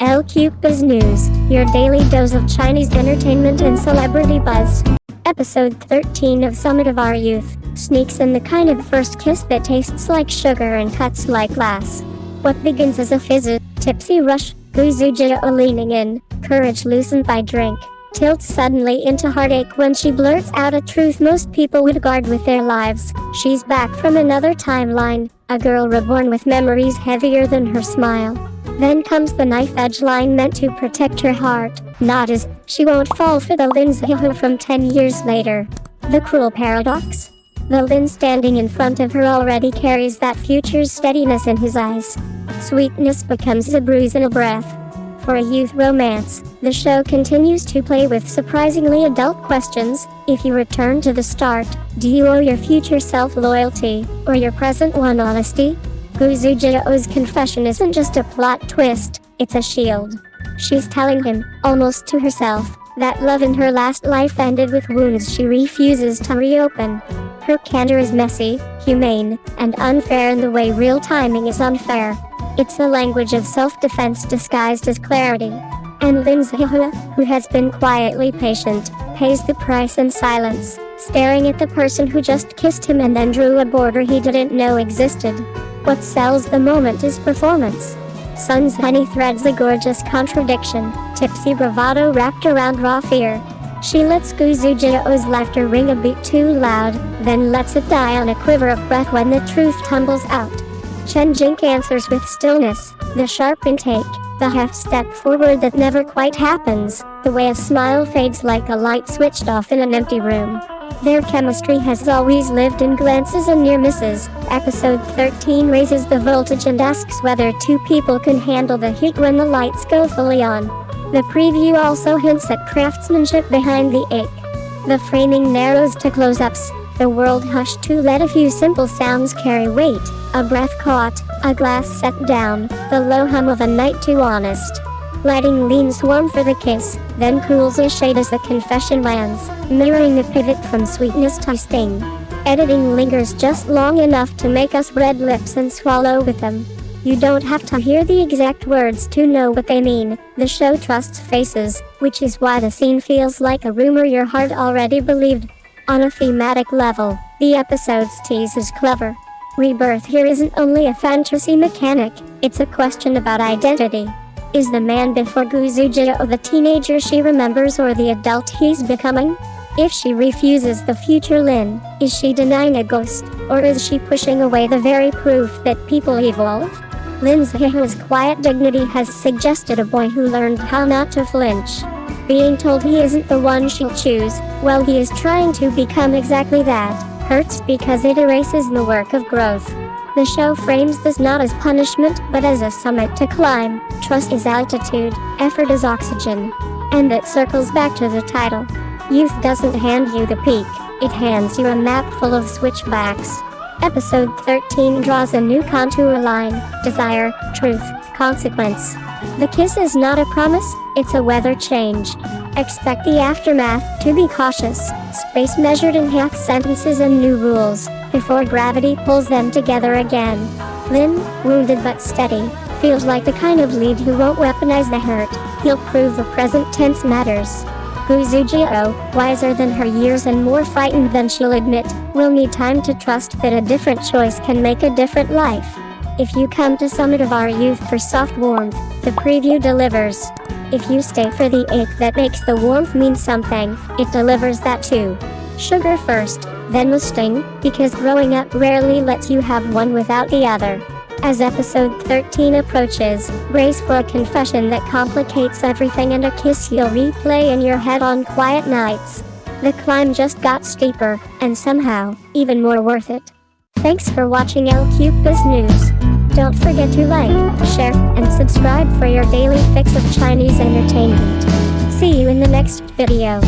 LQBuzz News, your daily dose of Chinese entertainment and celebrity buzz. Episode 13 of Summit of Our Youth sneaks in the kind of first kiss that tastes like sugar and cuts like glass. What begins as a fizzy, tipsy rush, Xuejiao leaning in, courage loosened by drink, tilts suddenly into heartache when she blurts out a truth most people would guard with their lives. She's back from another timeline, a girl reborn with memories heavier than her smile. Then comes the knife-edge line meant to protect her heart, not as she won't fall for the Lin Zhihua from 10 years later. The cruel paradox? The Lin standing in front of her already carries that future's steadiness in his eyes. Sweetness becomes a bruise and a breath. For a youth romance, the show continues to play with surprisingly adult questions. If you return to the start, do you owe your future self loyalty, or your present one honesty? Xuejiao's confession isn't just a plot twist, it's a shield. She's telling him, almost to herself, that love in her last life ended with wounds she refuses to reopen. Her candor is messy, humane, and unfair in the way real timing is unfair. It's the language of self-defense disguised as clarity. And Lin Zhihua, who has been quietly patient, pays the price in silence, staring at the person who just kissed him and then drew a border he didn't know existed. What sells the moment is performance. Zhenni threads a gorgeous contradiction, tipsy bravado wrapped around raw fear. She lets Xuejiao's laughter ring a beat too loud, then lets it die on a quiver of breath when the truth tumbles out. Chen Jingke answers with stillness, the sharp intake, the half-step forward that never quite happens, the way a smile fades like a light switched off in an empty room. Their chemistry has always lived in glances and near misses. Episode 13 raises the voltage and asks whether two people can handle the heat when the lights go fully on. The preview also hints at craftsmanship behind the ache. The framing narrows to close-ups, the world hushed to let a few simple sounds carry weight, a breath caught, a glass set down, the low hum of a night too honest. Lighting leans warm for the kiss, then cools a shade as the confession lands, mirroring the pivot from sweetness to sting. Editing lingers just long enough to make us red lips and swallow with them. You don't have to hear the exact words to know what they mean. The show trusts faces, which is why the scene feels like a rumor your heart already believed. On a thematic level, the episode's tease is clever. Rebirth here isn't only a fantasy mechanic, it's a question about identity. Is the man before Xuejiao the teenager she remembers or the adult he's becoming? If she refuses the future Lin, is she denying a ghost, or is she pushing away the very proof that people evolve? Lin Zhihua's quiet dignity has suggested a boy who learned how not to flinch. Being told he isn't the one she'll choose, well, he is trying to become exactly that, hurts because it erases the work of growth. The show frames this not as punishment but as a summit to climb. Trust is altitude, effort is oxygen. And it circles back to the title. Youth doesn't hand you the peak, it hands you a map full of switchbacks. Episode 13 draws a new contour line, desire, truth, consequence. The kiss is not a promise, it's a weather change. Expect the aftermath, to be cautious, space measured in half sentences and new rules, before gravity pulls them together again. Lin, wounded but steady, feels like the kind of lead who won't weaponize the hurt, he'll prove the present tense matters. Xuejiao, wiser than her years and more frightened than she'll admit, will need time to trust that a different choice can make a different life. If you come to Summit of Our Youth for soft warmth, the preview delivers. If you stay for the ache that makes the warmth mean something, it delivers that too. Sugar first, then the sting, because growing up rarely lets you have one without the other. As episode 13 approaches, brace for a confession that complicates everything and a kiss you'll replay in your head on quiet nights. The climb just got steeper, and somehow, even more worth it. Thanks for watching LQBuzz News. Don't forget to like, share, and subscribe for your daily fix of Chinese entertainment. See you in the next video.